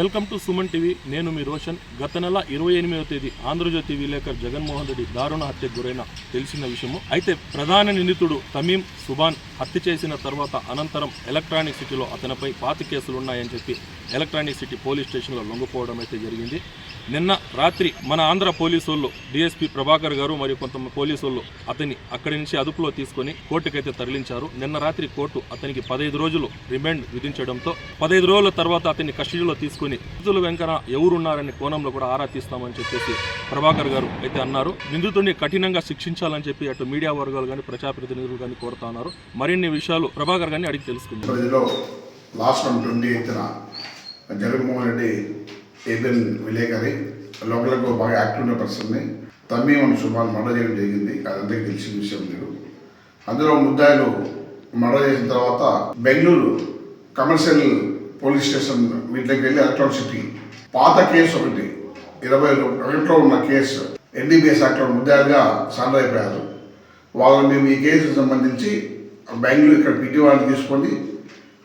Welcome to Suman TV. నేను మీ రోషన్. గత నెల 28వ తేదీ ఆంధ్రజ్యోతి విలేకరు జగన్మోహన్ రెడ్డి దారుణ హత్యకు గురైన తెలిసిన విషయము. అయితే ప్రధాన నిందితుడు తమీం సుబాన్ హత్య చేసిన తర్వాత అనంతరం ఎలక్ట్రానిక్ సిటీలో అతనిపై 5 కేసులు ఉన్నాయని చెప్పి ఎలక్ట్రానిక్ సిటీ పోలీస్ స్టేషన్లో లొంగిపోవడం అయితే జరిగింది. నిన్న రాత్రి మన ఆంధ్ర పోలీసు వాళ్ళు డిఎస్పీ ప్రభాకర్ గారు మరియు కొంతమంది పోలీసు వాళ్ళు అతన్ని అక్కడి నుంచి అదుపులో తీసుకొని కోర్టుకైతే తరలించారు. నిన్న రాత్రి కోర్టు అతనికి 15 రోజులు రిమాండ్ విధించడంతో 15 రోజుల తర్వాత అతన్ని కస్టడీలో తీసుకుని నిందితుల వెంకన ఎవరున్నారనే కోణంలో కూడా ఆరా తీస్తామని చెప్పేసి ప్రభాకర్ గారు అయితే అన్నారు. నిందితుడిని కఠినంగా శిక్షించాలని చెప్పి అటు మీడియా వర్గాలు కానీ ప్రజాప్రతినిధులు కానీ కోరుతా ఉన్నారు. మరిన్ని విషయాలు ప్రభాకర్ గారిని అడిగి తెలుసుకుందాం. జగన్మోహన్ రెడ్డి ఏబిఎన్ విలేకరి లోకల్కు బాగా యాక్టివ్ ఉన్న పర్సన్ని తమీం అని సుబాన్ మర్డర్ చేయడం జరిగింది. అదందరికీ తెలిసిన విషయం లేదు. అందులో ముద్దాయిలు మర్డర్ చేసిన తర్వాత బెంగళూరు కమర్షియల్ పోలీస్ స్టేషన్ వీటికి వెళ్ళి ఎలక్ట్రానిక్ సిటీ పాత కేసు ఒకటి 21లో ఉన్న కేసు ఎన్డీపీఎస్ యాక్ట్లో ముద్దాయిలుగా సరెండర్ అయిపోయారు. వాళ్ళని మేము ఈ కేసుకు సంబంధించి బెంగళూరు ఇక్కడ పిటివాడిని తీసుకొని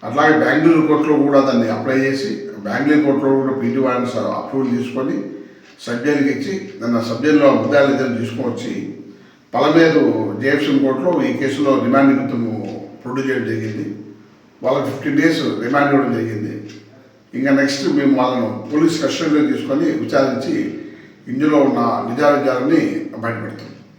అట్లాగే బెంగళూరు కోర్టులో కూడా దాన్ని అప్లై చేసి బెంగళూరు కోర్టులో కూడా పీటీ వారెంట్ అప్రూవల్ తీసుకొని సబ్ జైలుకి ఇచ్చి దాన్ని సబ్ జైల్లో ముద్దాయిలు ఇద్దరు తీసుకొచ్చి పలమేరు జేఎఫ్సీ కోర్టులో ఈ కేసులో రిమాండ్ నిమిత్తం ప్రొడ్యూస్ చేయడం జరిగింది. వాళ్ళకి 15 days రిమాండ్ ఇవ్వడం జరిగింది. ఇంకా నెక్స్ట్ మేము వాళ్ళను పోలీస్ కస్టడీలో తీసుకొని విచారించి ఇందులో ఉన్న నిజానిజాలని బయటపెడతాం.